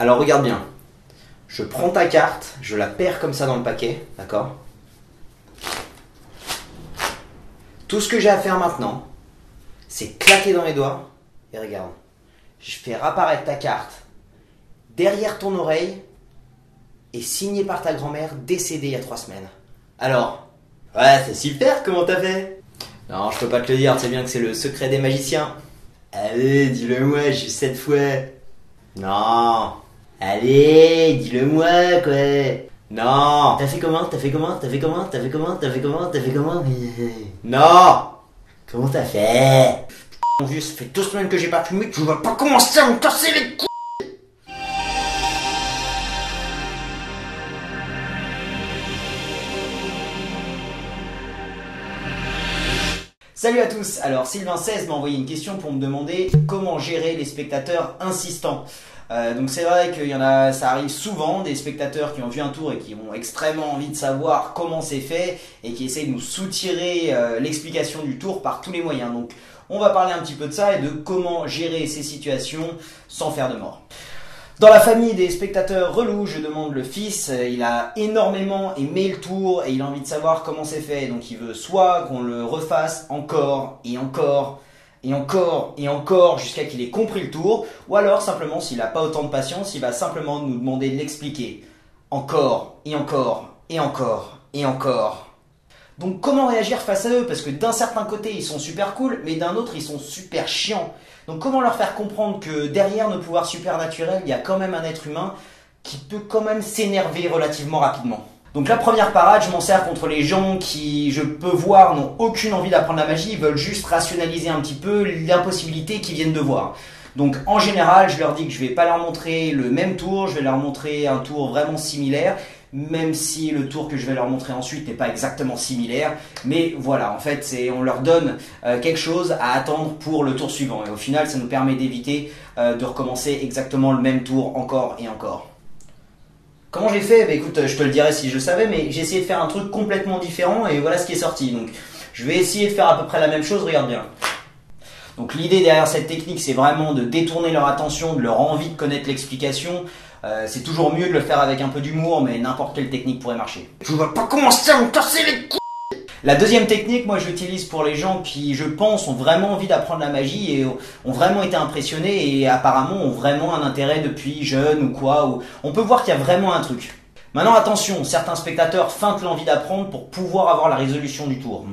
Alors regarde bien, je prends ta carte, je la perds comme ça dans le paquet, d'accord? Tout ce que j'ai à faire maintenant, c'est claquer dans les doigts, et regarde, je fais apparaître ta carte derrière ton oreille, et signée par ta grand-mère décédée il y a 3 semaines. Alors, ouais, c'est super, comment t'as fait? Non, je peux pas te le dire, tu sais bien que c'est le secret des magiciens. Allez, dis-le-moi, j'ai 7 fois. Non. Allez, dis-le-moi, quoi. Non. T'as fait comment? Non. Comment t'as fait? Mon vieux, ça fait 2 semaines que j'ai pas fumé, tu vas pas commencer à me casser les couilles. Salut à tous. Alors Sylvain16 m'a envoyé une question pour me demander comment gérer les spectateurs insistants. Donc c'est vrai qu'il y en a, ça arrive souvent, des spectateurs qui ont vu un tour et qui ont extrêmement envie de savoir comment c'est fait et qui essayent de nous soutirer l'explication du tour par tous les moyens. Donc on va parler un petit peu de ça et de comment gérer ces situations sans faire de mort. Dans la famille des spectateurs relous, je demande le fils, il a énormément aimé le tour et il a envie de savoir comment c'est fait. Donc il veut soit qu'on le refasse encore et encore et encore et encore jusqu'à qu'il ait compris le tour, ou alors simplement s'il n'a pas autant de patience, il va simplement nous demander de l'expliquer. Encore et encore et encore et encore. Donc comment réagir face à eux? Parce que d'un certain côté ils sont super cool, mais d'un autre ils sont super chiants. Donc comment leur faire comprendre que derrière nos pouvoirs supernaturels, il y a quand même un être humain qui peut quand même s'énerver relativement rapidement. Donc la première parade, je m'en sers contre les gens qui, je peux voir, n'ont aucune envie d'apprendre la magie, ils veulent juste rationaliser un petit peu l'impossibilité qu'ils viennent de voir. Donc en général, je leur dis que je vais pas leur montrer le même tour, je vais leur montrer un tour vraiment similaire, même si le tour que je vais leur montrer ensuite n'est pas exactement similaire. Mais voilà, en fait, on leur donne quelque chose à attendre pour le tour suivant. Et au final, ça nous permet d'éviter de recommencer exactement le même tour encore et encore. Comment j'ai fait? Bah, écoute, je te le dirais si je savais, mais j'ai essayé de faire un truc complètement différent et voilà ce qui est sorti. Donc je vais essayer de faire à peu près la même chose, regarde bien. Donc l'idée derrière cette technique, c'est vraiment de détourner leur attention, de leur envie de connaître l'explication. C'est toujours mieux de le faire avec un peu d'humour, mais n'importe quelle technique pourrait marcher. Tu vas pas commencer à me casser les couilles. La deuxième technique, moi je l'utilise pour les gens qui, je pense, ont vraiment envie d'apprendre la magie et ont vraiment été impressionnés et apparemment ont vraiment un intérêt depuis jeune ou quoi. Ou on peut voir qu'il y a vraiment un truc. Maintenant attention, certains spectateurs feintent l'envie d'apprendre pour pouvoir avoir la résolution du tour.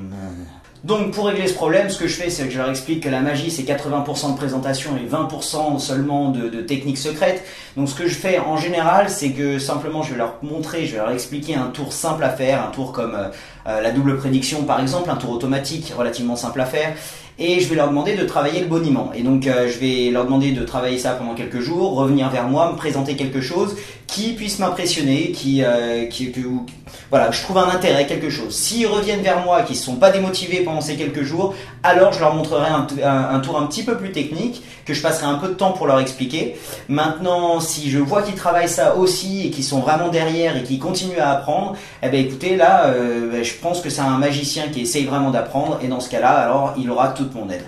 Donc pour régler ce problème, ce que je fais, c'est que je leur explique que la magie c'est 80% de présentation et 20% seulement de techniques secrètes. Donc ce que je fais en général, c'est que simplement je vais leur montrer, je vais leur expliquer un tour simple à faire, un tour comme la double prédiction par exemple, un tour automatique relativement simple à faire. Et je vais leur demander de travailler le boniment. Et donc je vais leur demander de travailler ça pendant quelques jours, revenir vers moi, me présenter quelque chose qui puisse m'impressionner, voilà, je trouve un intérêt, quelque chose. S'ils reviennent vers moi et qu'ils ne sont pas démotivés pendant ces quelques jours, alors je leur montrerai un tour un petit peu plus technique, que je passerai un peu de temps pour leur expliquer. Maintenant, si je vois qu'ils travaillent ça aussi et qu'ils sont vraiment derrière et qu'ils continuent à apprendre, eh ben écoutez, là, je pense que c'est un magicien qui essaye vraiment d'apprendre et dans ce cas-là, alors il aura toute mon aide.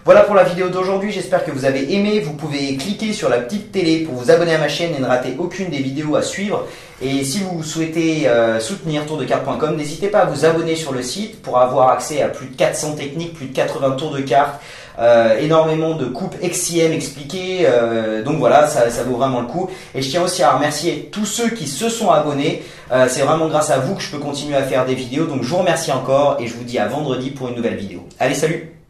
Voilà pour la vidéo d'aujourd'hui, j'espère que vous avez aimé. Vous pouvez cliquer sur la petite télé pour vous abonner à ma chaîne et ne rater aucune des vidéos à suivre. Et si vous souhaitez soutenir tourdecarte.com, n'hésitez pas à vous abonner sur le site pour avoir accès à plus de 400 techniques, plus de 80 tours de cartes, énormément de coupes XCM expliquées. Donc voilà, ça vaut vraiment le coup. Et je tiens aussi à remercier tous ceux qui se sont abonnés. C'est vraiment grâce à vous que je peux continuer à faire des vidéos. Donc je vous remercie encore et je vous dis à vendredi pour une nouvelle vidéo. Allez, salut!